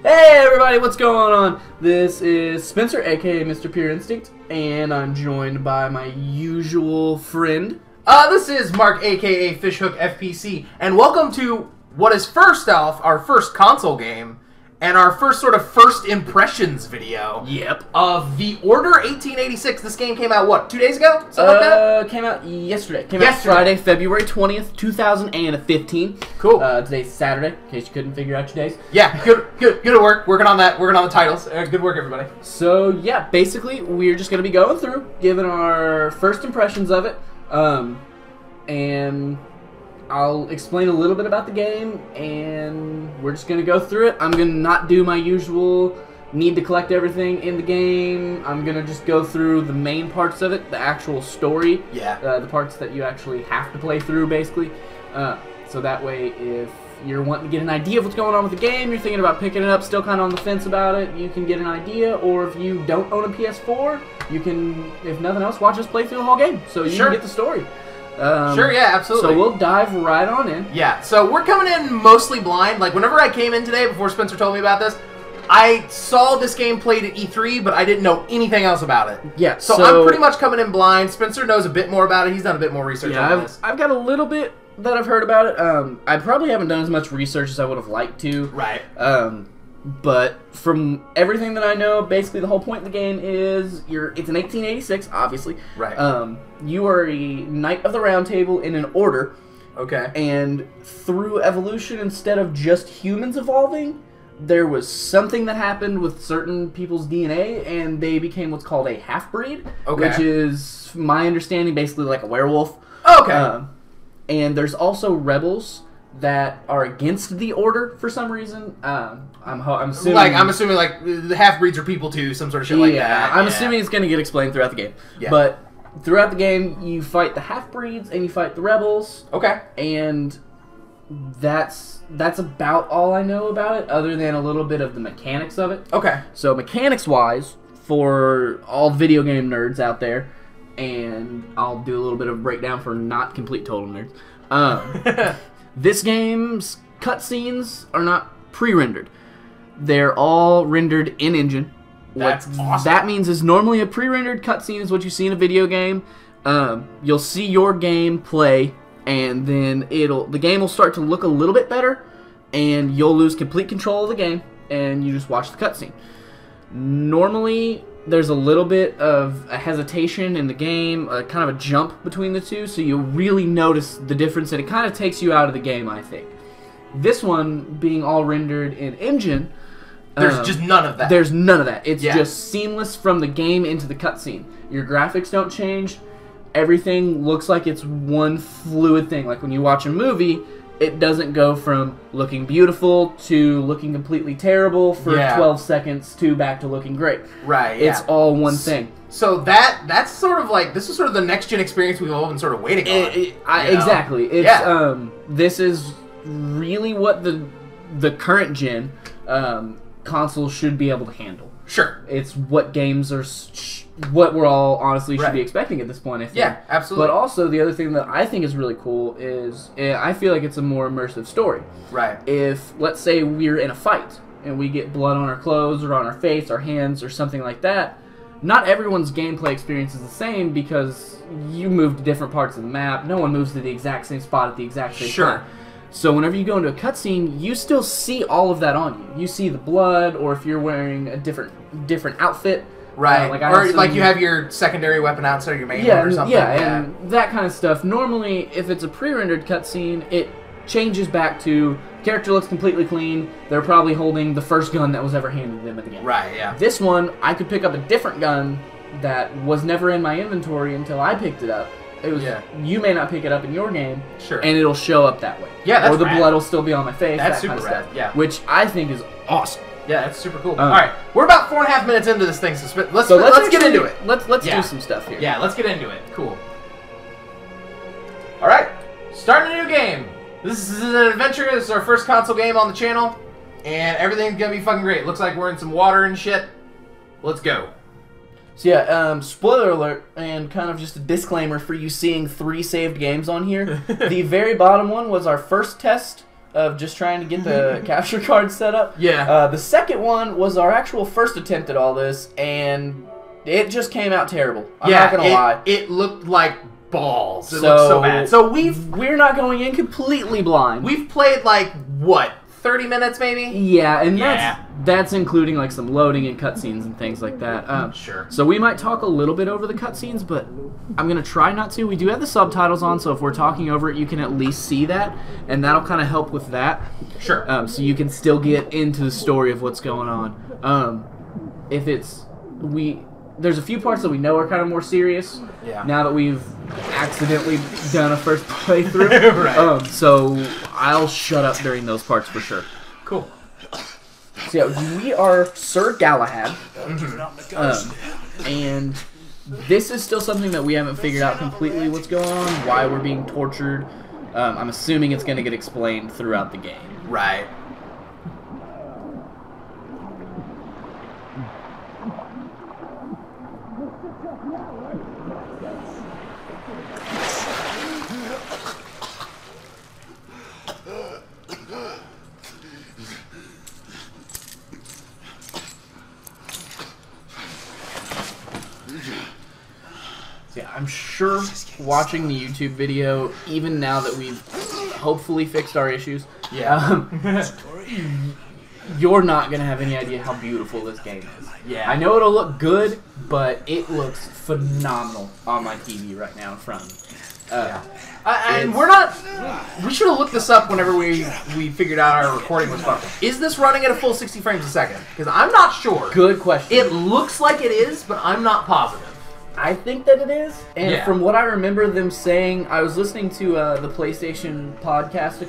Hey everybody, what's going on? This is Spencer, aka MrPureInstinct, and I'm joined by my usual friend. This is Mark, aka FishHookFPC, and welcome to what is first off our first console game and our first impressions video. Yep. Of The Order 1886. This game came out what, 2 days ago? Something like that? Came out yesterday. Out Friday, February 20th, 2015. Cool. Today's Saturday, in case you couldn't figure out your days. Yeah, good at work. Working on that. Working on the titles. Good work, everybody. So yeah, basically we're just gonna be going through, giving our first impressions of it, and I'll explain a little bit about the game, and we're just going to go through it. I'm going to not do my usual need to collect everything in the game. I'm going to just go through the main parts of it, the actual story. Yeah. The parts that you actually have to play through, basically. So that way, if you're wanting to get an idea of what's going on with the game, you're thinking about picking it up, still kind of on the fence about it, you can get an idea. Or if you don't own a PS4, you can, if nothing else, watch us play through the whole game. So you can get the story. Sure, yeah, absolutely. So we'll dive right on in. Yeah, so we're coming in mostly blind. Like, whenever I came in today, before Spencer told me about this, I saw this game played at E3, but I didn't know anything else about it. Yeah, so I'm pretty much coming in blind. Spencer knows a bit more about it. He's done a bit more research on this. I've got a little bit that I've heard about it. I probably haven't done as much research as I would have liked to. Right. But from everything that I know, basically the whole point of the game is it's an 1886, obviously. Right. You are a Knight of the Round Table in an order. Okay. And through evolution, instead of just humans evolving, there was something that happened with certain people's DNA, and they became what's called a half-breed. Okay. Which is, my understanding, basically like a werewolf. Okay. And there's also rebels that are against the Order for some reason. I'm assuming like the half-breeds are people too, some sort of shit like that. I'm assuming it's going to get explained throughout the game. Yeah. But throughout the game, you fight the half-breeds and you fight the rebels. Okay. And that's about all I know about it, other than a little bit of the mechanics of it. Okay. So mechanics-wise, for all video game nerds out there, and I'll do a little bit of a breakdown for not complete total nerds. This game's cutscenes are not pre-rendered. They're all rendered in-engine. That's awesome. That means is normally a pre-rendered cutscene is what you see in a video game. You'll see your game play, and then the game will start to look a little bit better, and you'll lose complete control of the game, and you just watch the cutscene. Normally, there's a little bit of a hesitation in the game, kind of a jump between the two, so you'll really notice the difference, and it kind of takes you out of the game, I think. This one, being all rendered in engine, there's just none of that. There's none of that. It's just seamless from the game into the cutscene. Your graphics don't change. Everything looks like it's one fluid thing. Like when you watch a movie, it doesn't go from looking beautiful to looking completely terrible for 12 seconds to back to looking great. Right, It's all one thing. So that's sort of like, this is sort of the next-gen experience we've all been sort of waiting on. Exactly. It's, this is really what the current gen consoles should be able to handle. Sure. It's what games are... what we're all honestly should be expecting at this point, I think. Yeah, absolutely. But also, the other thing that I think is really cool is I feel like it's a more immersive story. Right. If, let's say, we're in a fight and we get blood on our clothes or on our face, our hands, or something like that, not everyone's gameplay experience is the same because you move to different parts of the map. No one moves to the exact same spot at the exact same time. So whenever you go into a cutscene, you still see all of that on you. You see the blood, or if you're wearing a different outfit. Right, like you have your secondary weapon out, so your main one or something. And that kind of stuff. Normally, if it's a pre-rendered cutscene, it changes back to character looks completely clean. They're probably holding the first gun that was ever handed to them at the game. Right, yeah. This one, I could pick up a different gun that was never in my inventory until I picked it up. It was you may not pick it up in your game, and it'll show up that way. Yeah, that's or the blood will still be on my face. That's that kind super of stuff, rad. Yeah, which I think is awesome. Yeah, that's super cool. All right, we're about 4.5 minutes into this thing, so let's get into it. Let's do some stuff here. Yeah, let's get into it. Cool. All right, starting a new game. This is an adventure. This is our first console game on the channel, and everything's gonna be fucking great. Looks like we're in some water and shit. Let's go. So yeah, spoiler alert, and kind of just a disclaimer for you seeing 3 saved games on here. The very bottom one was our first test of just trying to get the capture card set up. Yeah. The second one was our actual first attempt at all this, and it just came out terrible. I'm not gonna lie. It looked like balls. It looked so bad. So we're not going in completely blind. We've played like what, 30 minutes maybe? Yeah, and that's including like some loading and cutscenes and things like that. Sure. So we might talk a little bit over the cutscenes, but I'm gonna try not to. We do have the subtitles on, so if we're talking over it, you can at least see that, and that'll kind of help with that. Sure. So you can still get into the story of what's going on. If it's there's a few parts that we know are kind of more serious. Yeah. Now that we've accidentally done a first playthrough. Right. So I'll shut up during those parts for sure. Cool. So yeah, we are Sir Galahad. And this is still something that we haven't figured out completely what's going on, why we're being tortured. I'm assuming it's going to get explained throughout the game. Right. Yeah, I'm sure watching the YouTube video, even now that we've hopefully fixed our issues, you're not going to have any idea how beautiful this game is. Yeah. I know it'll look good, but it looks phenomenal on my TV right now in front of me. And we're not... We should have looked this up whenever we figured out our recording was fucked. Is this running at a full 60 frames a second? Because I'm not sure. Good question. It looks like it is, but I'm not positive. I think that it is, and from what I remember them saying, I was listening to the PlayStation podcast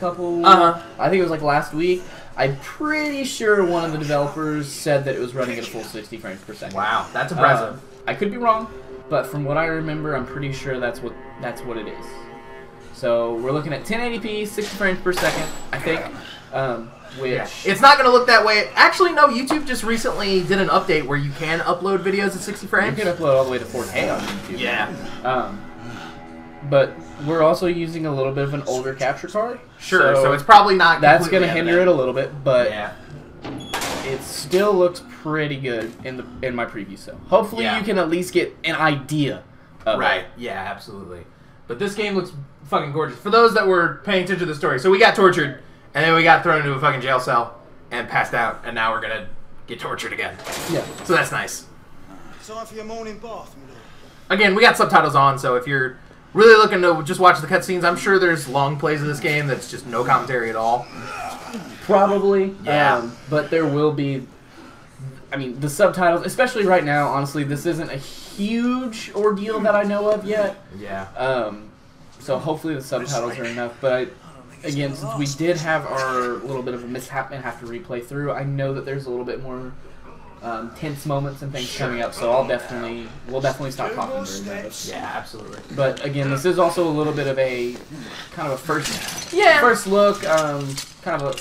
I think it was like last week. I'm pretty sure one of the developers said that it was running at a full 60 frames per second. Wow, that's impressive. I could be wrong, but from what I remember, I'm pretty sure that's what it is. So we're looking at 1080p, 60 frames per second, I think. Which it's not going to look that way. Actually, no. YouTube just recently did an update where you can upload videos at 60 frames. You can upload all the way to 4K on YouTube. Yeah. But we're also using a little bit of an older capture card. Sure. So it's probably not. That's going to hinder it a little bit, but yeah, it still looks pretty good in my preview. So hopefully you can at least get an idea of it. Yeah, absolutely. But this game looks fucking gorgeous. For those that were paying attention to the story, so we got tortured. And then we got thrown into a fucking jail cell and passed out, and now we're gonna get tortured again. Yeah. So that's nice. Time for your morning bath, my lord. Again, we got subtitles on, so if you're really looking to just watch the cutscenes, I'm sure there's long plays of this game that's just no commentary at all. Probably. Yeah. But there will be... I mean, the subtitles, especially right now, honestly, this isn't a huge ordeal that I know of yet. Yeah. So hopefully the subtitles are enough, but... Again, since we did have our little bit of a mishap and have to replay through, I know that there's a little bit more tense moments and things coming up, so we'll definitely stop talking during that. Yeah, absolutely. But again, this is also a little bit of a kind of a first look, kind of a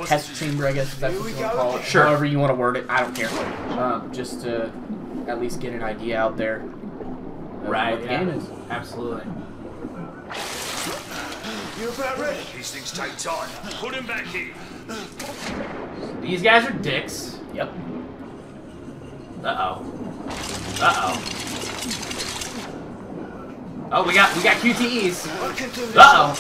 test chamber, I guess if that's what you want to call it. Sure. However you want to word it, I don't care. Just to at least get an idea out there of what the game is. Absolutely. You about ready? These things take time. Put him back in. These guys are dicks. Yep. Uh-oh. Uh-oh. Oh, we got QTEs. Uh-oh.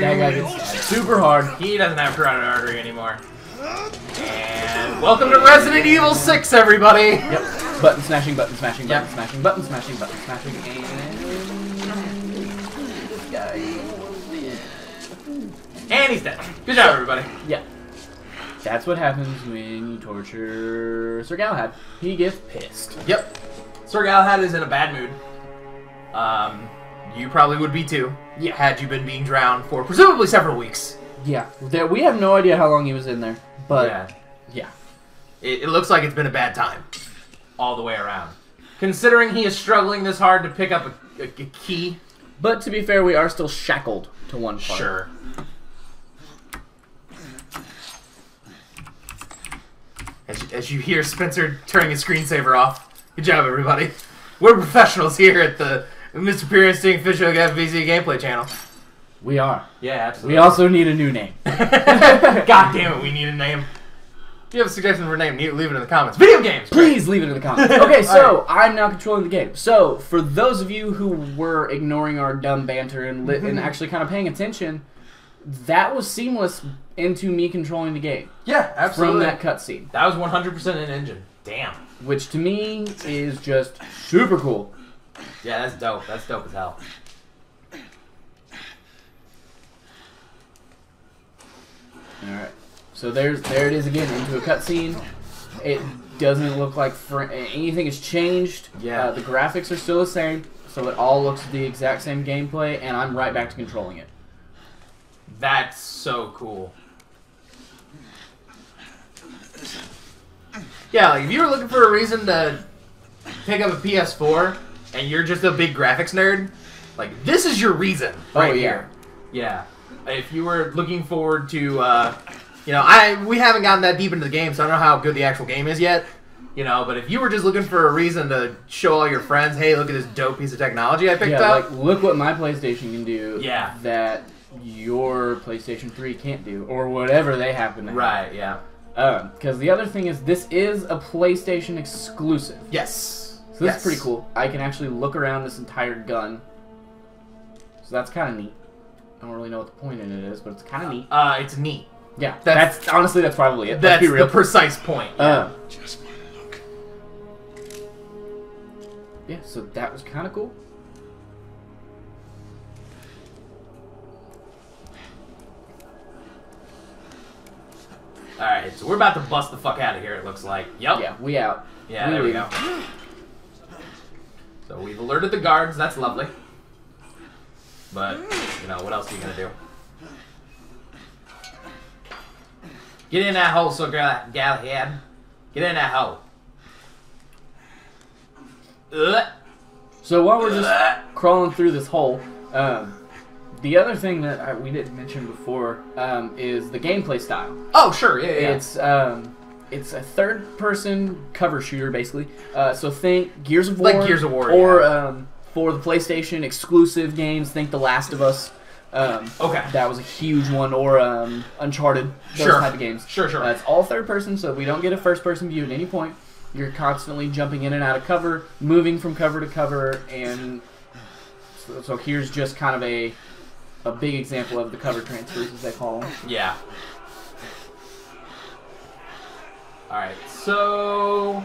That guy gets stabbed super hard. He doesn't have carotid artery anymore. And welcome to Resident Evil 6, everybody! Yep. Button smashing, button smashing, button smashing, button smashing, button smashing, and this guy. And he's dead. Good job, everybody. Yeah. That's what happens when you torture Sir Galahad. He gets pissed. Yep. Sir Galahad is in a bad mood. You probably would be too. Yeah. Had you been being drowned for presumably several weeks. Yeah. We have no idea how long he was in there, but yeah. It looks like it's been a bad time. All the way around. Considering he is struggling this hard to pick up a key. But to be fair, we are still shackled to one part. Sure. As you hear Spencer turning his screensaver off. Good job, everybody. We're professionals here at the Mr. Pure Instinct FishHookFPC gameplay channel. We are. Yeah, absolutely. We also need a new name. God damn it, we need a name. If you have a suggestion for a name, leave it in the comments. Video games! Please leave it in the comments. Okay, so I'm now controlling the game. So for those of you who were ignoring our dumb banter and actually kind of paying attention, that was seamless into me controlling the game. Yeah, absolutely. From that cutscene. That was 100% an engine. Damn. Which to me is just super cool. Yeah, that's dope. That's dope as hell. Alright. So there it is again, into a cutscene. It doesn't look like anything has changed. Yeah. The graphics are still the same, so it all looks the exact same gameplay, and I'm right back to controlling it. That's so cool. Yeah, like if you were looking for a reason to pick up a PS4 and you're just a big graphics nerd, like this is your reason right here. Yeah. If you were looking forward to, you know, we haven't gotten that deep into the game, so I don't know how good the actual game is yet. You know, but if you were just looking for a reason to show all your friends, hey, look at this dope piece of technology I picked up. Like, look what my PlayStation can do. Yeah. That your PlayStation 3 can't do, or whatever they happen to have. Right, yeah. Because the other thing is, this is a PlayStation exclusive. Yes. So this is pretty cool. I can actually look around this entire gun. So that's kind of neat. I don't really know what the point in it is, but it's kind of neat. It's neat. Yeah, that's honestly, that's probably it. That's Let's be real. the precise point. Just one look. Yeah, so that was kind of cool. Alright, so we're about to bust the fuck out of here, it looks like. Yep. Yeah, we out. Yeah, there we go. So we've alerted the guards, that's lovely. But, you know, what else are you gonna do? Get in that hole, so Galahad. Get in that hole. So while we're just crawling through this hole, the other thing that we didn't mention before is the gameplay style. Oh, sure, yeah. It's a third-person cover shooter, basically. So think Gears of War. Like Gears of War, or for the PlayStation exclusive games, think The Last of Us. Okay. That was a huge one, or Uncharted, those type of games. Sure. It's all third-person, so we don't get a first-person view at any point. You're constantly jumping in and out of cover, moving from cover to cover, and so here's just kind of a big example of the cover transfers, as they call them. Yeah. Alright, so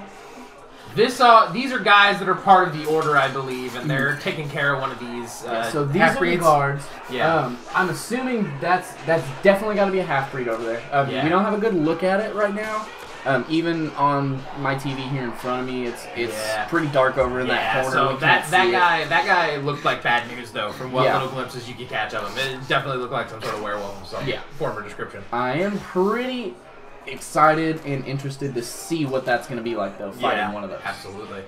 these are guys that are part of the Order, I believe, and they're taking care of one of these so these are the guards. Yeah. I'm assuming that's definitely got to be a half-breed over there. Yeah. We don't have a good look at it right now. Even on my TV here in front of me, it's pretty dark over in that corner. So we can't that guy looked like bad news though, from what little glimpses you could catch of him. It definitely looked like some sort of werewolf of some form or description. I am pretty excited and interested to see what that's going to be like, though, fighting one of those. Absolutely.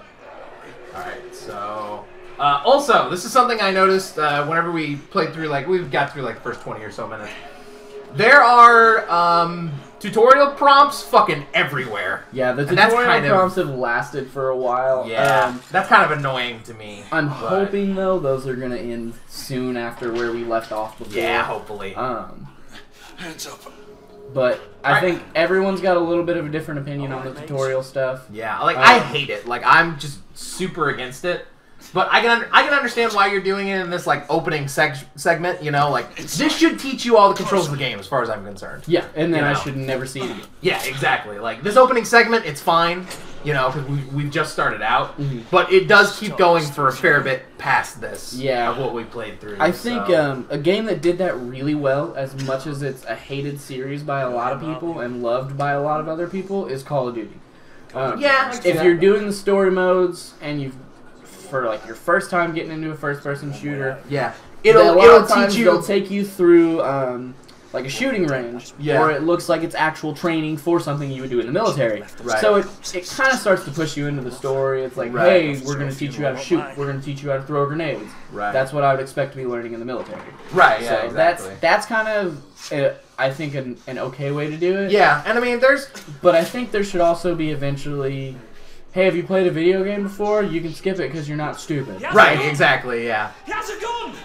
Alright, so... also, this is something I noticed whenever we played through, like, we got through, like, the first 20 or so minutes. There are, tutorial prompts fucking everywhere. Yeah, the tutorial prompts have lasted for a while. Yeah, that's kind of annoying to me. I'm hoping, though, those are going to end soon after where we left off before. Yeah, hopefully. Hands up. But I think everyone's got a little bit of a different opinion on the tutorial stuff. Yeah, like I hate it. Like I'm just super against it. But I can understand why you're doing it in this like opening segment. You know, like this should teach you all the controls of the game, as far as I'm concerned. Yeah, and then I should never see it again. Yeah, exactly. Like this opening segment, it's fine. You know, because we've just started out, but it does keep going for a fair bit past this. Yeah, of what we played through. I think a game that did that really well, as much as it's a hated series by a lot of people and loved by a lot of other people, is Call of Duty. If you're doing the story modes and for like your first time getting into a first-person shooter, it'll teach you. They'll take you through like a shooting range, or it looks like it's actual training for something you would do in the military. Right. So it kind of starts to push you into the story. It's like, hey, we're going to teach you how to shoot. We're going to teach you how to throw grenades. Right. That's what I would expect to be learning in the military. Right. So Yeah. Exactly. That's kind of I think an okay way to do it. Yeah, and I mean, but I think there should also be eventually hey, have you played a video game before? You can skip it because you're not stupid. Right, exactly, yeah. He has a gun!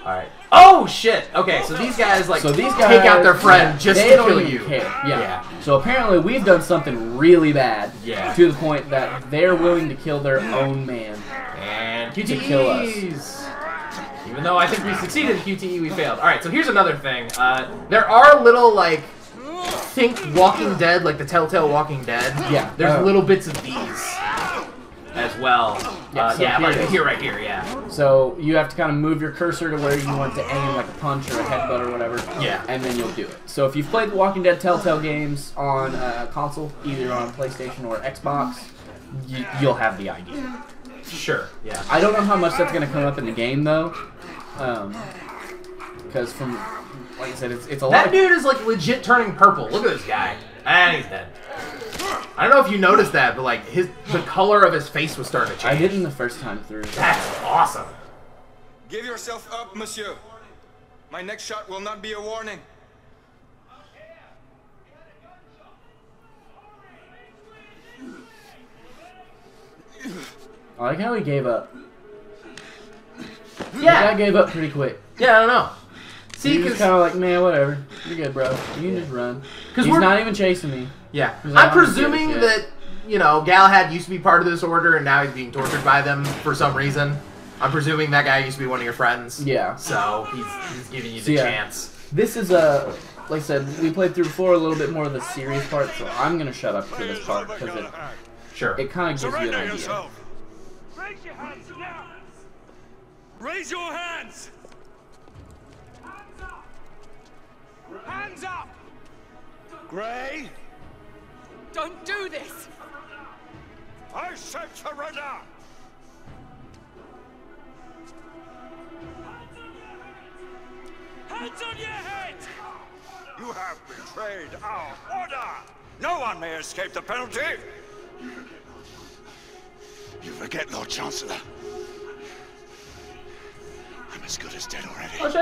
Alright. Oh, shit! Okay, so these guys, like, take out their friend just to kill you. Care. Yeah. So apparently we've done something really bad. Yeah. To the point that they're willing to kill their own man. And QTEs! To kill us. Even though I think we succeeded at QTE, we failed. Alright, so here's another thing. There are little, like, think Walking Dead, like the Telltale Walking Dead. Yeah. There's little bits of these as well. Yeah, like right here, yeah. So you have to kind of move your cursor to where you want to aim, like a punch or a headbutt or whatever. Yeah. And then you'll do it. So if you've played the Walking Dead Telltale games on console, either on PlayStation or Xbox, you'll have the idea. Sure, yeah. I don't know how much that's going to come up in the game, though. Because from, like I said, it's a lot. That dude is, like, legit turning purple. Look at this guy. And he's dead. I don't know if you noticed that, but, like, the color of his face was starting to change. I didn't the first time through. That's awesome. Give yourself up, monsieur. My next shot will not be a warning. I like how he gave up. Yeah. I gave up pretty quick. Yeah, I don't know. See, He's kind of like, man, whatever. You're good, bro. You can just run. He's not even chasing me. Yeah. He's like, I'm presuming that, you know, Galahad used to be part of this order and now he's being tortured by them for some reason. I'm presuming that guy used to be one of your friends. Yeah. So he's giving you the chance. This is like I said, we played through before a little bit more of the serious part, so I'm going to shut up for this part because it kind of gives you an idea. Yourself. Raise your hands now! Raise your hands! Hands up! Hands up! Gray! Don't do this! I said surrender! Hands on your head! You have betrayed our order! No one may escape the penalty! You forget, Lord Chancellor. I'm as good as dead already. Oh, shit!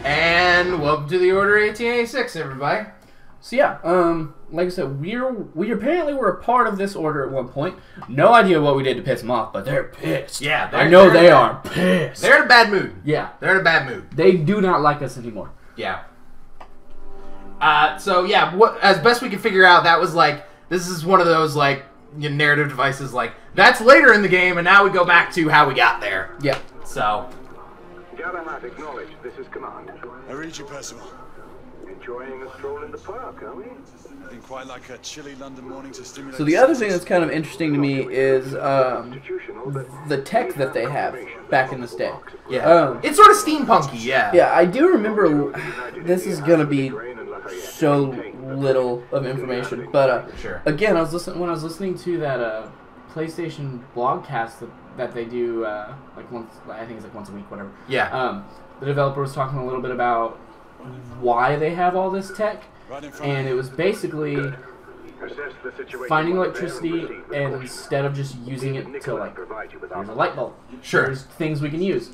And welcome to the Order 1886, everybody. So yeah, like I said, we apparently were a part of this order at one point. No idea what we did to piss them off, but they're pissed. Yeah, I know they are pissed. They're in a bad mood. Yeah. They're in a bad mood. They do not like us anymore. Yeah. So yeah, as best we can figure out, that was like, this is one of those like narrative devices, like that's later in the game, and now we go back to how we got there. Yeah. So. Galahad, acknowledge. This is command. I read you, Percival. Enjoying a stroll in the park, are we? Nothing quite like a chilly London morning to stimulate. So the other thing that's kind of interesting to me is the tech that they have back in this day. Yeah. It's sort of steampunky, yeah. Yeah, I do remember. This is gonna be so little of information, but Sure. Again, when I was listening to that PlayStation blogcast that they do like once, I think it's like once a week, whatever. Yeah. The developer was talking a little bit about why they have all this tech, and it was basically finding electricity, and instead of just using it to like, there's a light bulb. Sure. There's things we can use.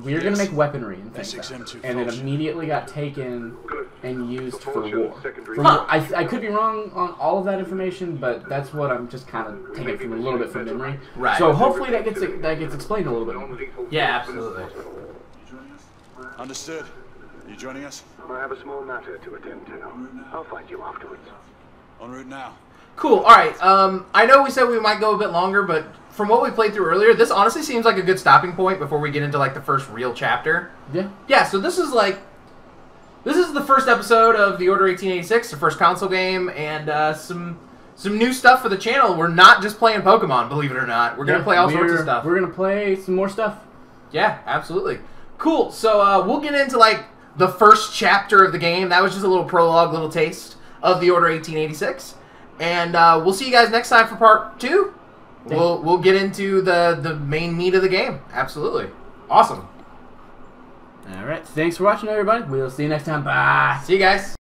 We're gonna make weaponry and things like that. And it immediately got taken and used for war. I could be wrong on all of that information, but that's what I'm just kind of taking from a little bit from memory. Right. So hopefully that gets explained a little bit more. Yeah, absolutely. Understood. Are you joining us? I have a small matter to attend to. I'll find you afterwards. En route now. Cool. All right. I know we said we might go a bit longer, but from what we played through earlier, this honestly seems like a good stopping point before we get into like the first real chapter. Yeah. Yeah. So this is the first episode of the Order 1886, the first console game, and some new stuff for the channel. We're not just playing Pokemon, believe it or not. We're gonna play all sorts of stuff. We're gonna play some more stuff. Yeah, absolutely. Cool. So we'll get into like the first chapter of the game. That was just a little prologue, little taste of the Order 1886. And we'll see you guys next time for part 2. We'll get into the main meat of the game. Absolutely. Awesome. Alright, thanks for watching, everybody. We'll see you next time. Bye. See you guys.